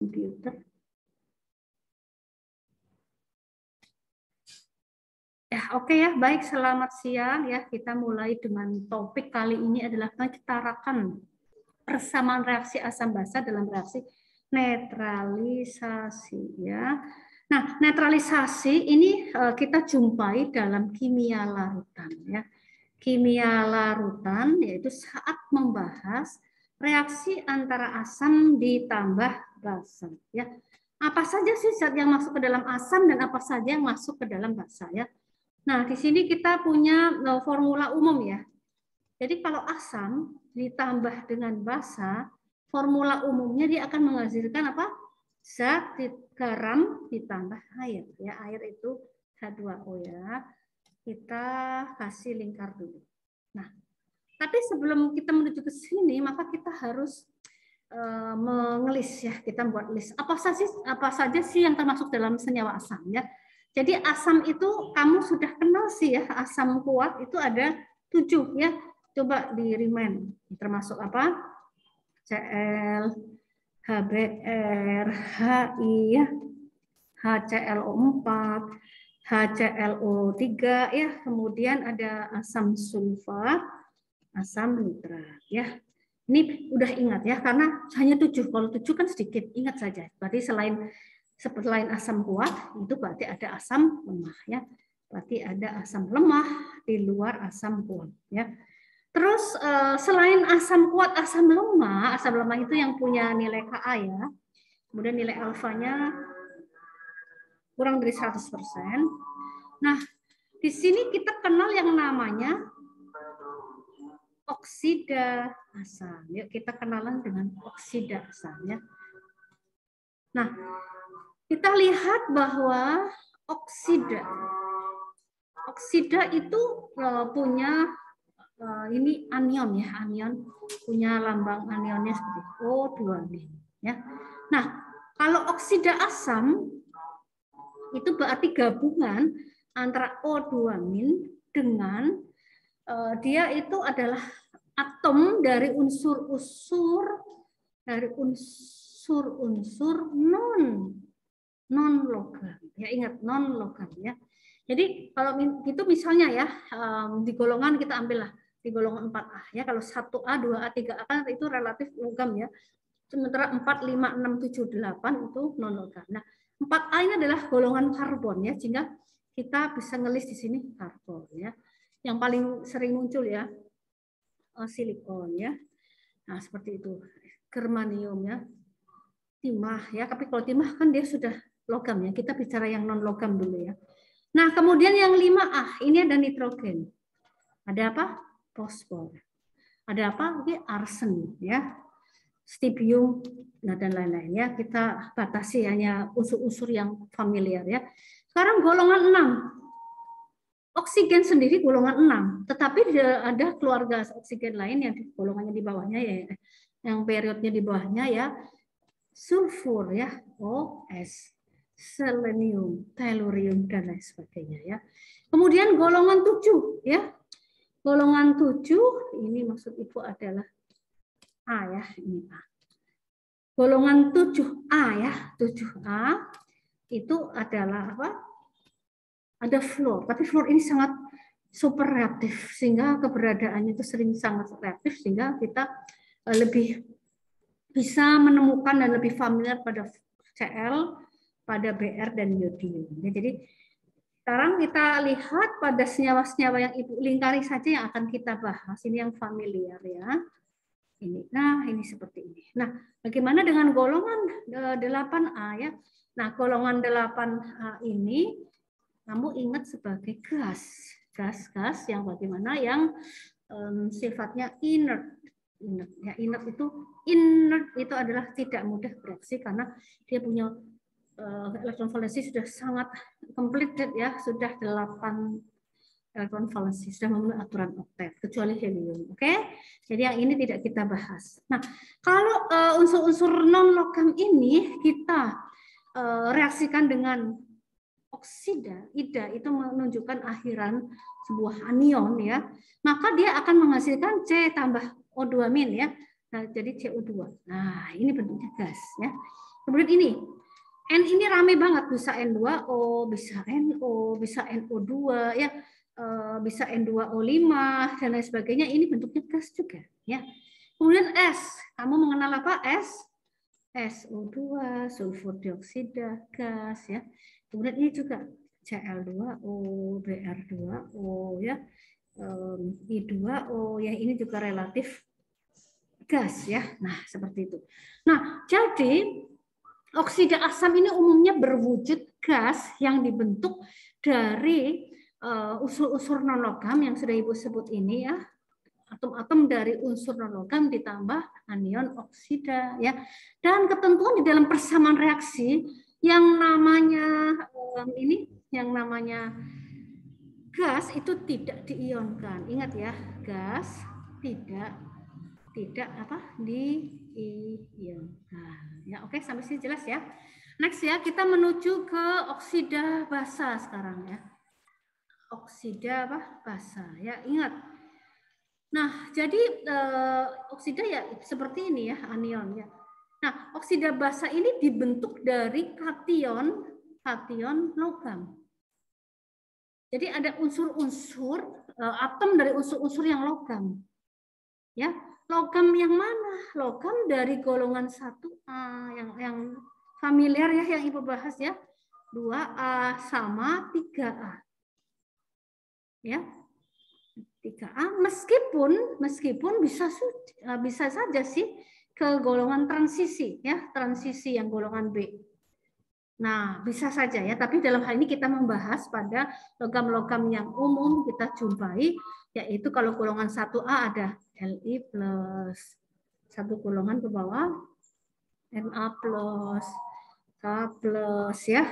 komputer. Ya, oke ya, baik, selamat siang ya. Kita mulai dengan topik kali ini adalah ketarakan persamaan reaksi asam basa dalam reaksi netralisasi ya. Nah, netralisasi ini kita jumpai dalam kimia larutan ya. Kimia larutan yaitu saat membahas reaksi antara asam ditambah basa ya. Apa saja sih zat yang masuk ke dalam asam dan apa saja yang masuk ke dalam basa ya. Nah, di sini kita punya formula umum ya. Jadi kalau asam ditambah dengan basa, formula umumnya dia akan menghasilkan apa? Zat garam ditambah air. Ya, air itu H2O ya. Kita kasih lingkar dulu. Nah, tapi sebelum kita menuju ke sini, maka kita harus mengelis ya. Kita buat list. Apa saja sih yang termasuk dalam senyawa asam ya? Jadi asam itu kamu sudah kenal sih ya, asam kuat itu ada 7 ya. Coba di remind, termasuk apa? Cl, HBr, Hi ya, HClO4, HClO3 ya, kemudian ada asam sulfat, asam nitrat ya. Ini udah ingat ya, karena hanya 7. Kalau 7 kan sedikit, ingat saja. Berarti selain asam kuat, itu berarti ada asam lemah ya. Berarti ada asam lemah di luar asam kuat ya. Terus selain asam kuat, asam lemah itu yang punya nilai Ka ya. Kemudian nilai alfanya kurang dari 100%. Nah, di sini kita kenal yang namanya oksida asam. Yuk kita kenalan dengan oksida asam ya. Nah, kita lihat bahwa oksida itu punya ini anion ya, anion punya lambang anionnya seperti O2- ya. Nah, kalau oksida asam itu berarti gabungan antara O2- dengan dia itu adalah atom dari unsur-unsur non logam. Ya ingat non logam ya. Jadi kalau itu misalnya ya di golongan kita ambillah di golongan 4A ya. Kalau 1A, 2A, 3A kan itu relatif logam ya. Sementara 4, 5, 6, 7, 8 itu non logam. Nah, 4A ini adalah golongan karbon ya, sehingga kita bisa ngelis di sini karbon ya. Yang paling sering muncul ya silikon ya. Nah, seperti itu. Germanium ya. Timah ya, tapi kalau timah kan dia sudah logam ya. Kita bicara yang non logam dulu ya. Nah, kemudian yang 5A, ini ada nitrogen. Ada apa? Fosfor. Ada apa? Ini arsen ya. Stibium, nah dan lain-lain ya. Kita batasi hanya unsur-unsur yang familiar ya. Sekarang golongan 6. Oksigen sendiri golongan 6, tetapi ada keluarga oksigen lain yang golongannya di bawahnya ya, yang periodnya di bawahnya ya, sulfur ya, OS, selenium, tellurium dan lain sebagainya ya. Kemudian golongan 7 ya. Golongan 7 ini maksud Ibu adalah A ya, ini A. Golongan 7A ya, 7A itu adalah apa? Ada fluor, tapi fluor ini sangat super reaktif sehingga keberadaannya itu sering sangat reaktif sehingga kita lebih bisa menemukan dan lebih familiar pada Cl, pada Br dan iodium. Jadi sekarang kita lihat pada senyawa-senyawa yang Ibu lingkari saja yang akan kita bahas. Ini yang familiar ya. Ini. Nah, ini seperti ini. Nah, bagaimana dengan golongan 8A ya? Nah, golongan 8A ini kamu ingat sebagai gas. Gas yang bagaimana yang sifatnya inert. Ya, inert itu adalah tidak mudah bereaksi karena dia punya elektron valensi sudah sangat completed ya, sudah 8 elektron valensi, sudah memenuhi aturan oktet kecuali helium. Oke? Jadi yang ini tidak kita bahas. Nah, kalau unsur-unsur non logam ini kita reaksikan dengan oksida, ida itu menunjukkan akhiran sebuah anion ya, maka dia akan menghasilkan C tambah O2- ya. Nah, jadi CO2. Nah, ini bentuknya gas ya. Kemudian ini, N ini rame banget, bisa N2O, bisa NO, bisa NO2, ya, bisa N2O5 dan lain sebagainya. Ini bentuknya gas juga, ya. Kemudian S, kamu mengenal apa? S, SO2, sulfur dioksida, gas, ya. Kemudian ini juga Cl2O, Br2O, ya, I2O, ya, ini juga relatif gas, ya. Nah, seperti itu. Nah, jadi oksida asam ini umumnya berwujud gas yang dibentuk dari unsur-unsur non-logam yang sudah Ibu sebut ini, ya. Atom-atom dari unsur non-logam ditambah anion oksida, ya. Dan ketentuan di dalam persamaan reaksi yang namanya yang namanya gas itu tidak diionkan. Ingat ya, gas tidak diionkan. Ya, oke, sampai sini jelas ya. Next ya, kita menuju ke oksida basa sekarang ya. Oksida basa ya, ingat. Nah, jadi oksida ya seperti ini ya, anion ya. Nah, oksida basa ini dibentuk dari kation logam. Jadi ada unsur-unsur atom dari unsur-unsur yang logam. Ya, logam yang mana? Logam dari golongan 1A yang familiar ya, yang Ibu bahas ya. 2A sama 3A. Ya. 3A meskipun bisa saja sih ke golongan transisi ya, transisi yang golongan B. Nah, bisa saja ya, tapi dalam hal ini kita membahas pada logam-logam yang umum kita jumpai, yaitu kalau golongan 1A ada Li+, satu golongan ke bawah Na+, K+, ya.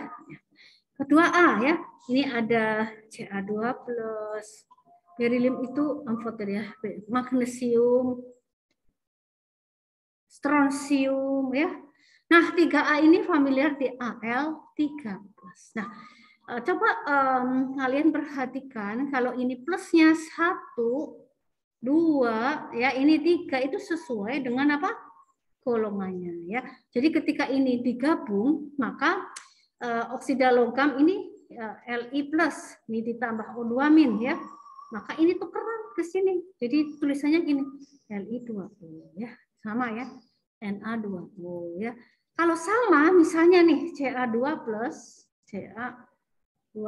Kedua A ya, ini ada Ca2+, berilium itu amfoter ya, magnesium, strontium ya. Nah, 3A ini familiar di Al3+. Nah, coba kalian perhatikan kalau ini plusnya 1, 2, ya ini 3 itu sesuai dengan apa? Golongannya ya. Jadi ketika ini digabung, maka oksida logam ini Li+, ini ditambah O2- ya. Maka ini tukeran ke sini. Jadi tulisannya gini, Li2O ya. Sama ya. Na2O ya. Kalau sama misalnya nih Ca2+, Ca2+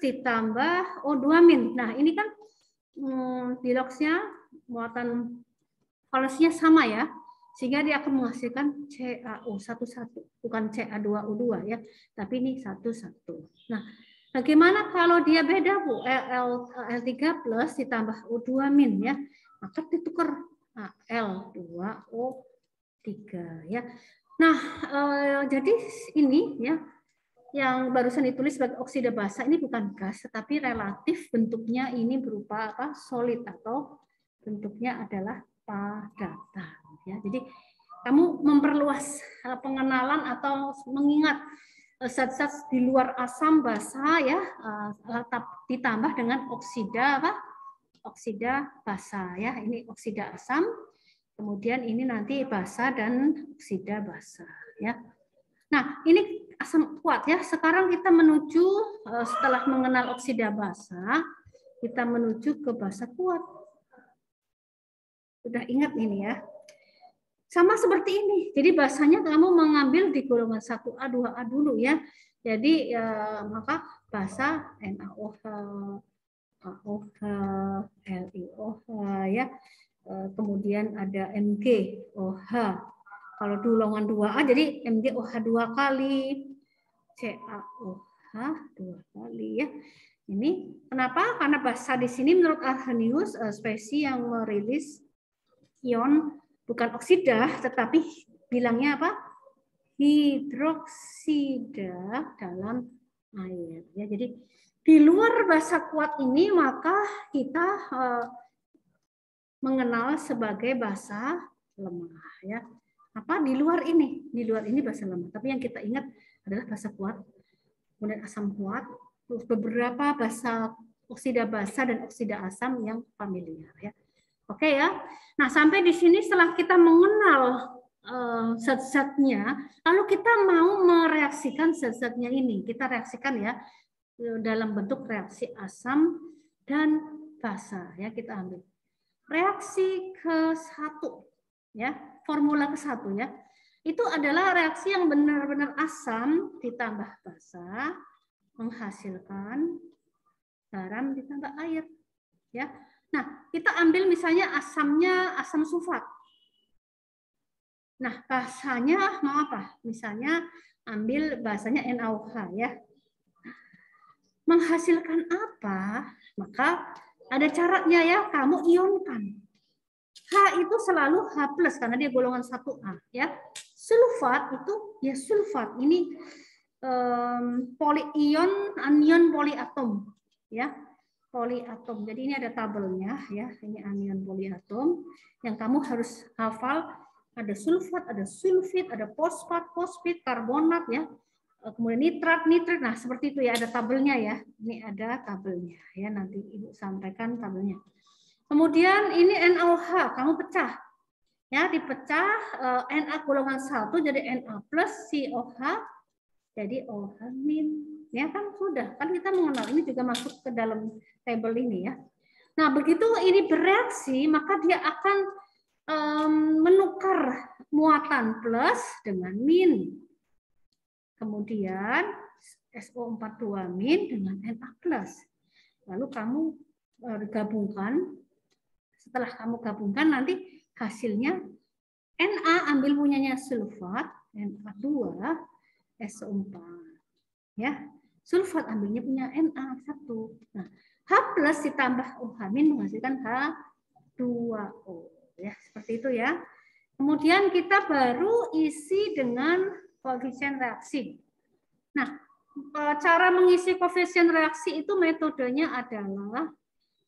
ditambah O2-. Nah, ini kan didoksnya muatan valensinya sama ya. Sehingga dia akan menghasilkan CaO11, bukan Ca2O2 ya, tapi ini 1,1. Nah, bagaimana kalau dia beda Bu? L3+ ditambah O2- ya, maka ditukar L2O3 ya. Nah, jadi ini ya yang barusan ditulis sebagai oksida basa ini bukan gas, tetapi relatif bentuknya ini berupa apa? Solid atau bentuknya adalah padatan. Ya, jadi kamu memperluas pengenalan atau mengingat zat-zat di luar asam basa ya, ditambah dengan oksida apa? Oksida basa ya. Ini oksida asam, kemudian ini nanti basa dan oksida basa ya. Nah, ini asam kuat ya. Sekarang kita menuju setelah mengenal oksida basa, kita menuju ke basa kuat. Sudah ingat ini ya. Sama seperti ini. Jadi basanya kamu mengambil di golongan 1A, 2A dulu ya. Jadi maka basa NaOH, AOH, LiOH ya. Kemudian ada MgOH. Kalau golongan 2A jadi MgOH 2 kali, CaOH 2 kali ya. Ini kenapa? Karena basa di sini menurut Arrhenius spesies yang merilis ion bukan oksida, tetapi bilangnya apa? Hidroksida dalam air. Ya, jadi di luar basa kuat ini maka kita mengenal sebagai basa lemah. Ya, apa di luar ini? Di luar ini basa lemah. Tapi yang kita ingat adalah basa kuat, kemudian asam kuat, beberapa basa oksida basa dan oksida asam yang familiar. Ya. Oke ya. Nah, sampai di sini setelah kita mengenal zat-zatnya, lalu kita mau mereaksikan zat-zatnya ini, kita reaksikan ya dalam bentuk reaksi asam dan basa ya, kita ambil reaksi ke-1 ya, formula ke-1 ya. Itu adalah reaksi yang benar-benar asam ditambah basa menghasilkan garam ditambah air ya. Nah, kita ambil misalnya asamnya asam sulfat. Nah, basanya mau apa? Misalnya ambil basanya NaOH ya. Menghasilkan apa? Maka ada caranya ya, kamu ionkan. H itu selalu H+ karena dia golongan 1A ya. Sulfat itu ya sulfat. Ini polyion, anion poliatom ya. Poliatom. Jadi ini ada tabelnya ya. Ini anion poliatom yang kamu harus hafal. Ada sulfat, ada sulfit, ada fosfat, fosfit, karbonat ya. Kemudian nitrat, nitrit. Nah, seperti itu ya, ada tabelnya ya. Ini ada tabelnya ya, nanti Ibu sampaikan tabelnya. Kemudian ini NaOH, kamu pecah. Ya, dipecah Na golongan 1 jadi Na+ COH jadi OH-. Ya kan sudah, kan kita mengenal ini juga masuk ke dalam tabel ini ya. Nah, begitu ini bereaksi, maka dia akan menukar muatan plus dengan min. Kemudian SO42- dengan Na+. Lalu kamu gabungkan. Setelah kamu gabungkan nanti hasilnya Na ambil punyanya sulfat, Na2, SO4. Ya. Sulfat ambilnya punya Na1. Nah, H+ ditambah OH- menghasilkan H2O. Ya, seperti itu ya. Kemudian kita baru isi dengan koefisien reaksi. Nah, cara mengisi koefisien reaksi itu metodenya adalah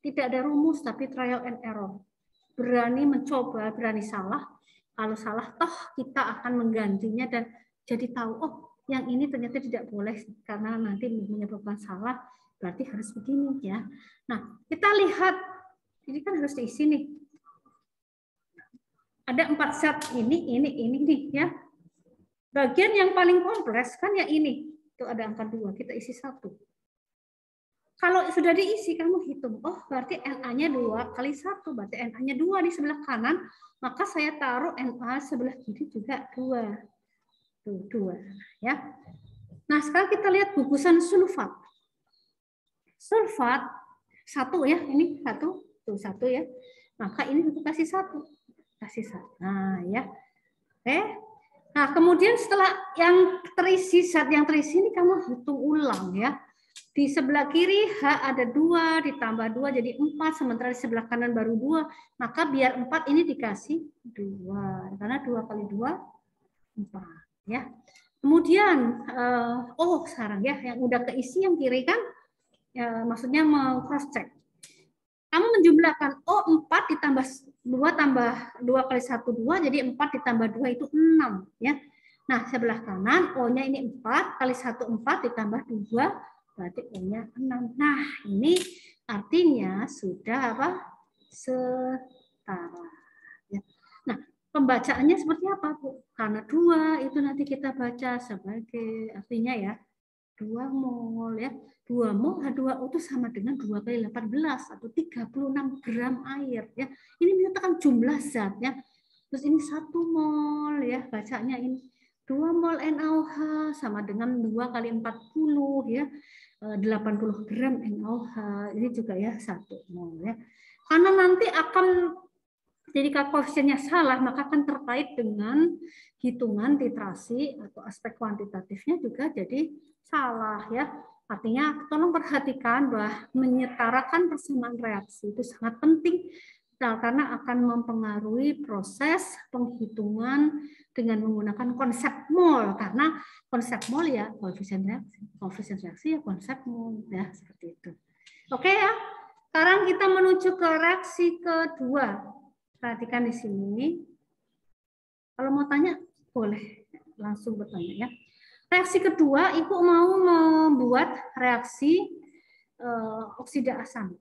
tidak ada rumus tapi trial and error. Berani mencoba, berani salah. Kalau salah, toh kita akan menggantinya dan jadi tahu, oh yang ini ternyata tidak boleh karena nanti menyebabkan salah, berarti harus begini ya. Nah, kita lihat, ini kan harus diisi nih. Ada 4 zat ini nih ya. Bagian yang paling kompleks kan ya ini. Itu ada angka 2, kita isi 1. Kalau sudah diisi, kamu hitung. Oh, berarti Na-nya 2 kali 1. Berarti Na-nya 2 di sebelah kanan. Maka saya taruh Na sebelah kiri juga 2. Tuh, 2. Ya. Nah, sekarang kita lihat gugusan sulfat. Sulfat 1 ya. Ini 1. Tuh, 1 ya. Maka ini kita kasih 1. Kasih 1. Nah, ya. Oke. Nah, kemudian setelah yang terisi, zat yang terisi ini kamu hitung ulang ya. Di sebelah kiri H ada 2 ditambah 2 jadi 4, sementara di sebelah kanan baru 2. Maka biar 4 ini dikasih 2. Karena 2 kali 2 4 ya. Kemudian sekarang ya yang udah keisi yang kiri kan ya, maksudnya mau cross check. Kamu menjumlahkan 4 ditambah 2 tambah 2 kali 1 2 jadi 4 ditambah 2 itu 6 ya. Nah, sebelah kanan O-nya ini 4 kali 1 4 ditambah 2 berarti O-nya 6. Nah, ini artinya sudah apa? Setara. Ya. Nah, pembacaannya seperti apa, Bu? Karena 2 itu nanti kita baca sebagai artinya ya 2 mol ya. 2 mol H2O itu sama dengan 2 kali 18 atau 36 gram air ya. Ini menyatakan jumlah zatnya. Terus ini 1 mol ya, bacanya ini 2 mol NaOH sama dengan 2 kali 40 ya. 80 gram NaOH. Ini juga ya 1 mol ya. Karena nanti akan jadi koefisiennya salah, maka akan terkait dengan hitungan titrasi atau aspek kuantitatifnya juga jadi salah ya. Artinya tolong perhatikan bahwa menyetarakan persamaan reaksi itu sangat penting karena akan mempengaruhi proses penghitungan dengan menggunakan konsep mol, karena konsep mol ya koefisien reaksi ya konsep mol ya seperti itu. Oke ya. Sekarang kita menuju ke reaksi kedua. Perhatikan di sini. Kalau mau tanya boleh langsung bertanya ya. Reaksi kedua, Ibu mau membuat reaksi oksida asam.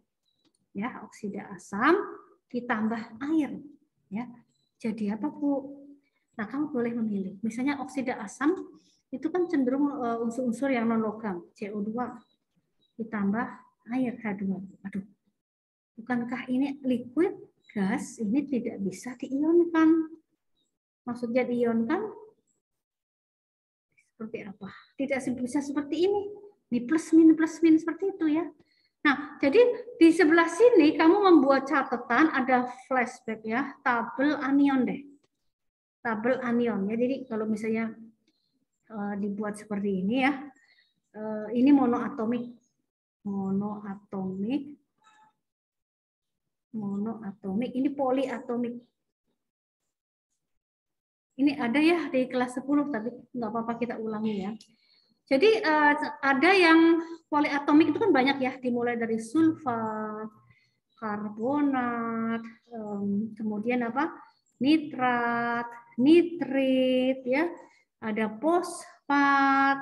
Ya, oksida asam ditambah air. Ya. Jadi apa, Bu? Nah, kamu boleh memilih. Misalnya oksida asam itu kan cenderung unsur-unsur yang non logam, CO2 ditambah air H2. Aduh, bukankah ini liquid gas, ini tidak bisa diionkan? Maksudnya diionkan seperti apa? Tidak bisa seperti ini, di plus min seperti itu ya. Nah, jadi di sebelah sini kamu membuat catatan, ada flashback ya, tabel anion deh. Tabel anion ya. Jadi kalau misalnya dibuat seperti ini ya, ini monoatomik, ini poliatomik. Ini ada ya di kelas 10, tapi nggak apa-apa kita ulangi ya. Jadi ada yang poliatomik itu kan banyak ya, dimulai dari sulfat, karbonat, kemudian apa? Nitrat, nitrit ya. Ada fosfat,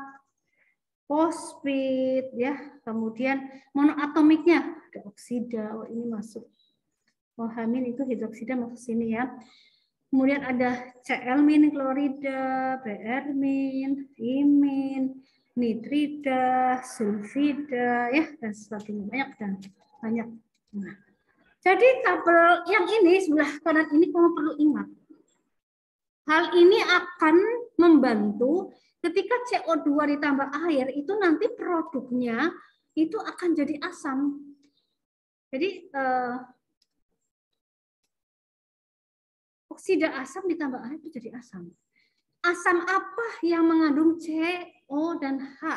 fosfit ya. Kemudian monoatomiknya ada oksida. Oh, ini masuk. Oh, hamin itu hidroksida masuk sini ya. Kemudian ada Cl-, klorida, Br-, imin, nitrida, sulfida, ya dan sebagainya, banyak. Nah, jadi tabel yang ini sebelah kanan ini kamu perlu ingat. Hal ini akan membantu ketika CO2 ditambah air itu nanti produknya itu akan jadi asam. Jadi oksida asam ditambah air itu jadi asam. Asam apa yang mengandung CO dan H?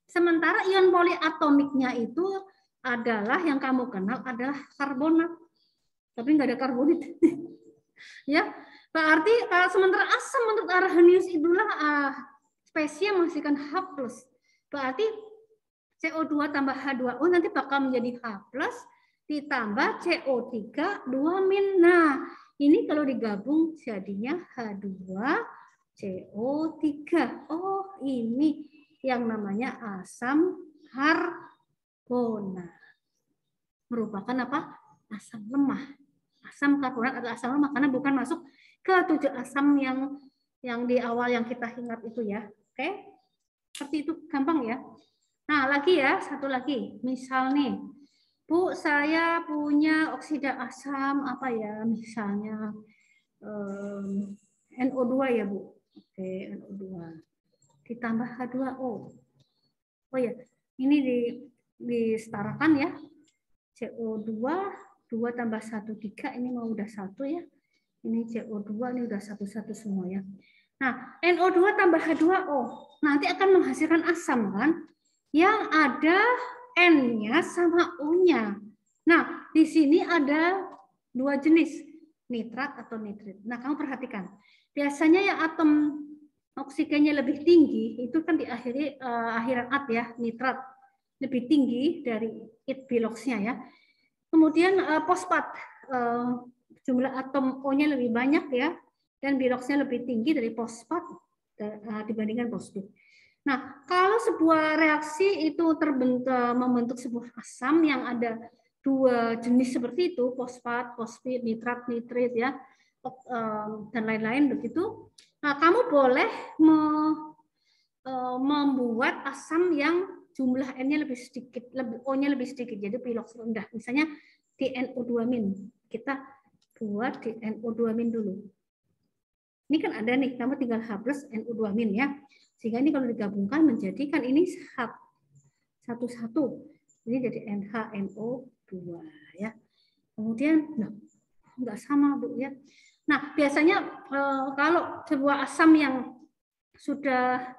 Sementara ion poliatomiknya itu adalah yang kamu kenal adalah karbonat. Tapi nggak ada karbonit. Ya, berarti sementara asam menurut Arrhenius itulah spesies yang menghasilkan H+. Berarti CO2 tambah H2O nanti bakal menjadi H+ ditambah CO3 2-. Nah, ini kalau digabung jadinya H2CO3. Oh, ini yang namanya asam karbonat. Merupakan apa? Asam lemah. Asam karbonat adalah asam lemah karena bukan masuk ke 7 asam yang di awal yang kita ingat itu ya. Oke? Seperti itu, gampang ya. Nah, lagi ya, satu lagi. Misal nih, Bu, saya punya oksida asam apa ya? Misalnya NO2 ya, Bu. Oke, NO2. Ditambah H2O. Oh ya, ini disetarakan ya. CO2 2 tambah 1 3, ini mau udah 1 ya. Ini CO2 ini udah 1 semua ya. Nah, NO2 tambah H2O nanti akan menghasilkan asam kan? Yang ada N-nya sama O-nya. Nah, di sini ada 2 jenis, nitrat atau nitrit. Nah, kamu perhatikan. Biasanya yang atom oksigennya lebih tinggi itu kan diakhiri akhiran at ya, nitrat. Lebih tinggi dari it biloxnya ya. Kemudian fosfat, jumlah atom O-nya lebih banyak ya, dan biloxnya lebih tinggi dari fosfat dibandingkan fosfat. Nah, kalau sebuah reaksi itu membentuk sebuah asam yang ada 2 jenis seperti itu, fosfat, fosfit, nitrat, nitrit ya, dan lain-lain begitu. Nah, kamu boleh membuat asam yang jumlah N-nya lebih sedikit, O-nya lebih sedikit, jadi bilox rendah. Misalnya di NO2-. Kita buat di NO2- dulu. Ini kan ada nih, kamu tinggal H+ NO2- ya. Sehingga ini kalau digabungkan menjadi kan ini satu-satu. Ini jadi NHNO2 ya. Kemudian enggak sama, Bu ya. Nah, biasanya kalau sebuah asam yang sudah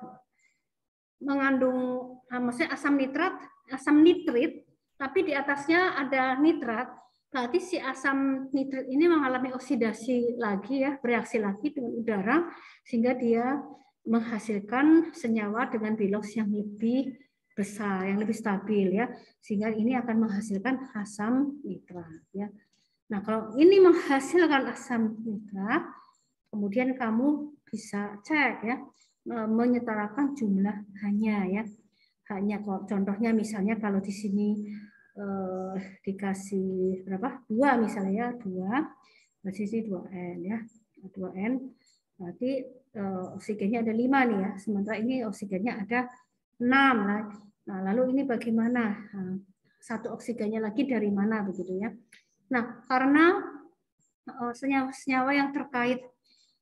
mengandung maksudnya asam nitrit, tapi di atasnya ada nitrat, berarti si asam nitrit ini mengalami oksidasi lagi ya, bereaksi lagi dengan udara sehingga dia menghasilkan senyawa dengan bilox yang lebih besar, yang lebih stabil ya, sehingga ini akan menghasilkan asam nitrat ya. Nah, kalau ini menghasilkan asam nitrat, kemudian kamu bisa cek ya, menyetarakan jumlah hanya ya. Hanya contohnya misalnya kalau di sini dikasih berapa? 2 misalnya ya, 2. Di sini 2N ya. 2N. Berarti oksigennya ada 5 nih ya. Sementara ini oksigennya ada 6. Nah, lalu ini bagaimana? Nah, satu oksigennya lagi dari mana begitu ya. Nah, karena senyawa-senyawa yang terkait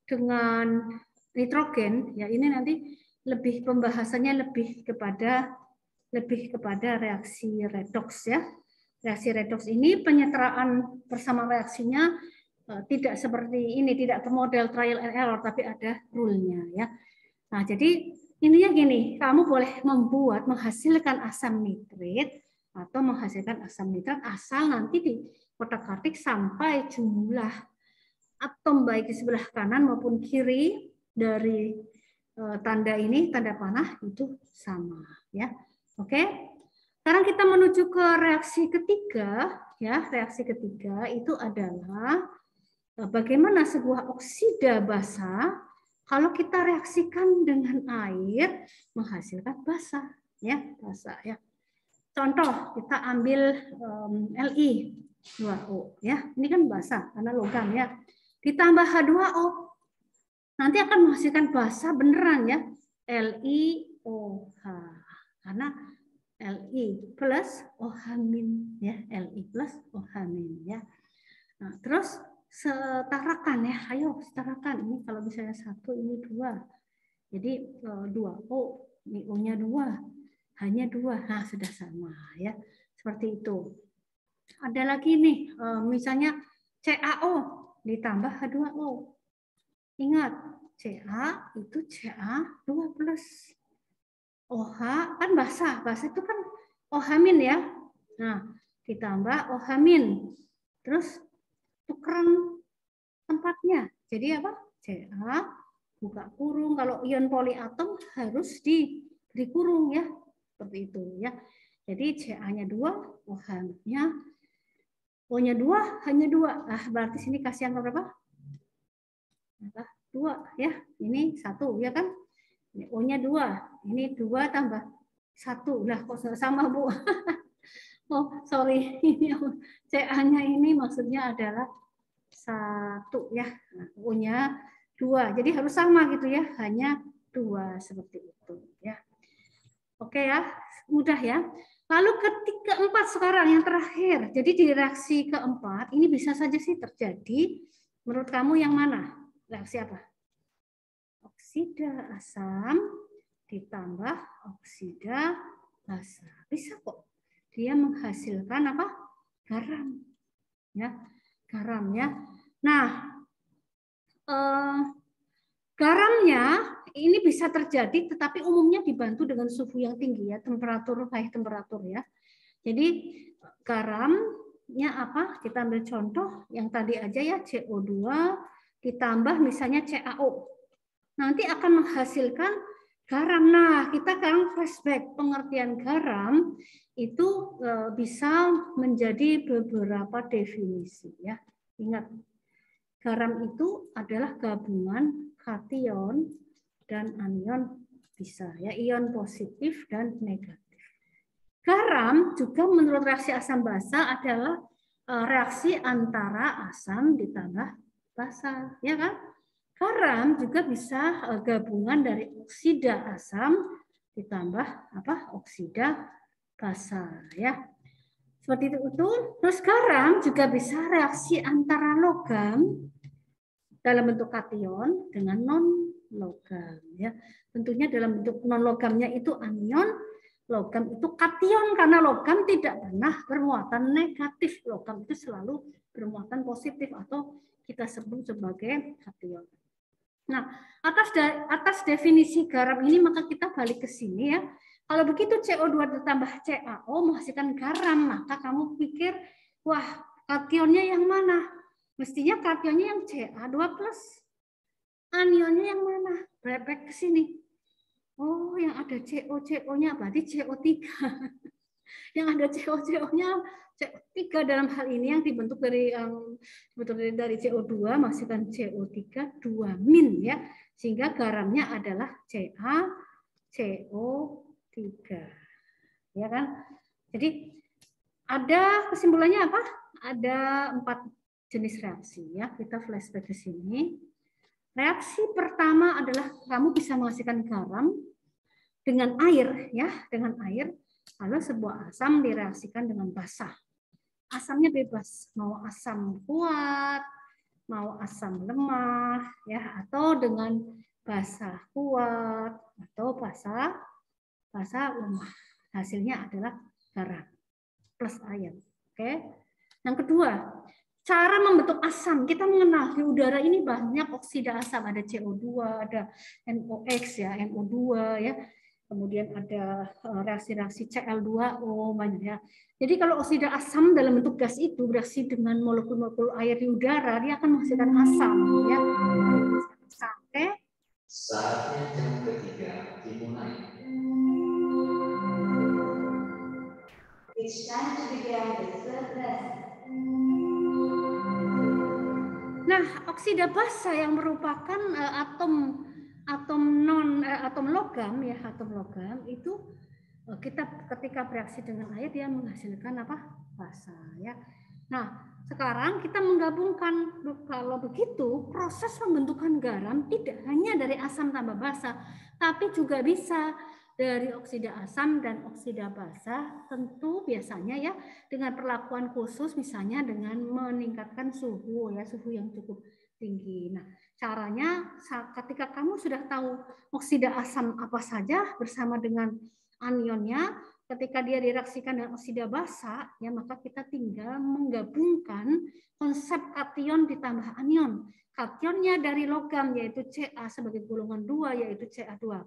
dengan nitrogen ya ini nanti lebih pembahasannya lebih kepada reaksi redoks ya. Reaksi redoks ini penyetaraan bersama reaksinya tidak seperti ini, tidak ke model trial and error, tapi ada rule-nya ya. Nah, jadi intinya gini, kamu boleh menghasilkan asam nitrit atau menghasilkan asam nitrat asal nanti di kotak-katik sampai jumlah atom baik di sebelah kanan maupun kiri dari tanda ini, tanda panah itu sama ya. Oke. Sekarang kita menuju ke reaksi ketiga ya. Reaksi ketiga itu adalah bagaimana sebuah oksida basa kalau kita reaksikan dengan air menghasilkan basa ya, basa ya. Contoh kita ambil Li2O ya. Ini kan basa karena logam ya. Ditambah H2O. Nanti akan menghasilkan basa beneran ya. LiOH. Karena Li plus OH min ya, Li plus OH min ya. Nah, terus setarakan ya, ayo setarakan. Ini kalau misalnya 1, ini 2. Jadi 2O, ini O-nya 2, hanya 2. Nah, sudah sama ya. Seperti itu. Ada lagi nih, misalnya CaO ditambah H2O. Ingat, Ca itu Ca2 plus. OH kan basa, basa itu kan OH min ya. Nah, ditambah OH min. Terus tukeran tempatnya. Jadi apa? Ca buka kurung. Kalau ion poliatom harus diberi kurung ya. Seperti itu ya. Jadi Ca-nya 2, OH-nya O-nya 2, hanya 2. Ah, berarti sini kasih angka berapa? 2 ya. Ini 1 ya kan? Ini O-nya 2. Ini 2 tambah 1. Lah kok sama, Bu? Oh, sorry. Ca-nya ini maksudnya adalah 1 ya. Nah, O-nya 2. Jadi harus sama gitu ya. Hanya 2 seperti itu ya. Oke ya. Mudah ya. Lalu keempat sekarang yang terakhir. Jadi di reaksi keempat ini bisa saja sih terjadi. Menurut kamu yang mana? Reaksi apa? Oksida asam ditambah oksida basa. Bisa kok. Dia menghasilkan apa? Garam. Ya, garam ya. Nah, garamnya ini bisa terjadi, tetapi umumnya dibantu dengan suhu yang tinggi ya, high temperatur ya. Jadi garamnya apa? Kita ambil contoh yang tadi aja ya, CO2 ditambah misalnya CaO. Nanti akan menghasilkan garam. Nah, kita sekarang flashback pengertian garam itu bisa menjadi beberapa definisi ya. Ingat, garam itu adalah gabungan kation dan anion bisa ya, ion positif dan negatif. Garam juga menurut reaksi asam basa adalah reaksi antara asam ditambah basa, ya kan? Garam juga bisa gabungan dari oksida asam ditambah apa? Oksida basa, ya. Seperti itu. Terus garam juga bisa reaksi antara logam dalam bentuk kation dengan non logam, ya. Tentunya dalam bentuk non logamnya itu anion, logam itu kation karena logam tidak pernah bermuatan negatif. Logam itu selalu bermuatan positif atau kita sebut sebagai kation. Nah, atas definisi garam ini maka kita balik ke sini ya. Kalau begitu CO2 ditambah CaO menghasilkan garam, maka kamu pikir, wah, kationnya yang mana? Mestinya kationnya yang Ca2+. Anionnya yang mana? Back ke sini. Oh, yang ada CO-CO-nya berarti CO3. Yang ada CO-CO-nya CO3 dalam hal ini yang dibentuk dari CO2 masukkan CO3 2 min ya. Sehingga garamnya adalah CaCO3. Ya kan? Jadi ada kesimpulannya apa? Ada 4 jenis reaksi ya. Kita flashback ke sini. Reaksi pertama adalah kamu bisa menghasilkan garam dengan air, ya, dengan air. Lalu sebuah asam direaksikan dengan basa. Asamnya bebas, mau asam kuat, mau asam lemah, ya, atau dengan basa kuat atau basa lemah. Hasilnya adalah garam plus air. Oke. Yang kedua, cara membentuk asam. Kita mengenal di udara ini banyak oksida asam, ada CO2, ada NOx ya, NO2 ya. Kemudian ada reaksi-reaksi Cl2O banyak ya. Jadi kalau oksida asam dalam bentuk gas itu bereaksi dengan molekul-molekul air di udara, dia akan menghasilkan asam ya. Sampai saatnya jam ketiga dimulai. It's time to begin the third lesson. Nah, oksida basa yang merupakan atom logam ya, atom logam itu kita ketika bereaksi dengan air dia menghasilkan apa? Basa ya. Nah, sekarang kita menggabungkan, kalau begitu proses pembentukan garam tidak hanya dari asam tambah basa, tapi juga bisa dari oksida asam dan oksida basa, tentu biasanya ya dengan perlakuan khusus, misalnya dengan meningkatkan suhu ya, suhu yang cukup tinggi. Nah, caranya ketika kamu sudah tahu oksida asam apa saja bersama dengan anionnya, ketika dia direaksikan dengan oksida basa, ya maka kita tinggal menggabungkan konsep kation ditambah anion. Kationnya dari logam yaitu Ca sebagai golongan 2 yaitu Ca2+,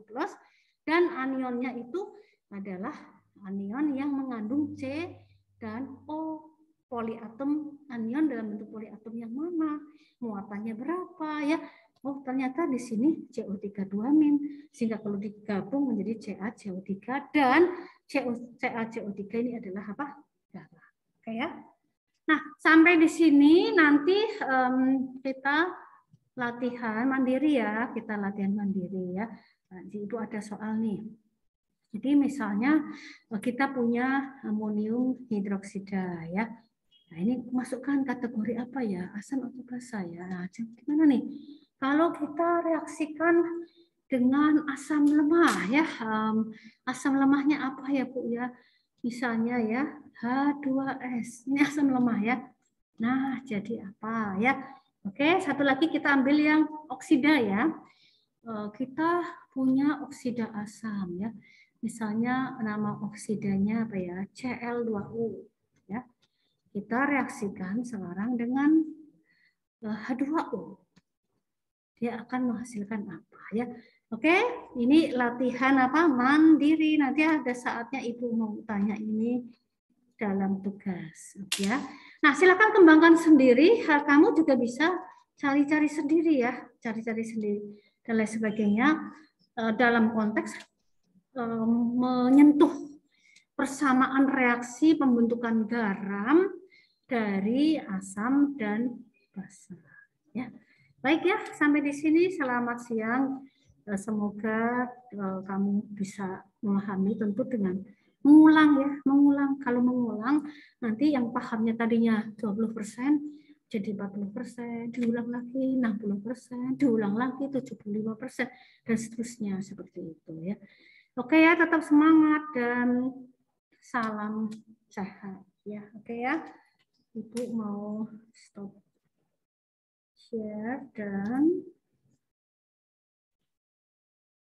dan anionnya itu adalah anion yang mengandung C dan O. Poliatom anion dalam bentuk poliatom yang mana? Muatannya berapa ya? Oh, ternyata di sini CO3 2-, sehingga kalau digabung menjadi CaCO3 dan CaCO3 ini adalah apa? Garam. Oke ya. Nah, sampai di sini nanti kita latihan mandiri ya, kita latihan mandiri ya. Nanti itu ada soal nih. Jadi misalnya kita punya amonium hidroksida ya. Nah, ini masukkan kategori apa ya? Asam atau basa ya? Nah, gimana nih? Kalau kita reaksikan dengan asam lemah ya, asam lemahnya apa ya Bu ya? Misalnya ya H2S. Ini asam lemah ya. Nah, jadi apa ya? Oke, satu lagi kita ambil yang oksida ya. Kita punya oksida asam ya. Misalnya nama oksidanya apa ya? Cl2U ya. Kita reaksikan sekarang dengan H2O. Dia akan menghasilkan apa ya? Oke, ini latihan apa? Mandiri. Nanti ada saatnya Ibu mau tanya ini dalam tugas, ya. Nah, silakan kembangkan sendiri. Kamu juga bisa cari-cari sendiri ya, cari-cari sendiri dan lain sebagainya dalam konteks menyentuh persamaan reaksi pembentukan garam dari asam dan basa. Ya, baik ya, sampai di sini. Selamat siang. Semoga kamu bisa memahami, tentu dengan mengulang ya, mengulang. Kalau mengulang, nanti yang pahamnya tadinya 20% jadi 40%, diulang lagi 60%, diulang lagi 75%, dan seterusnya seperti itu ya. Oke ya, tetap semangat dan salam sehat ya. Oke ya. Ibu mau stop share dan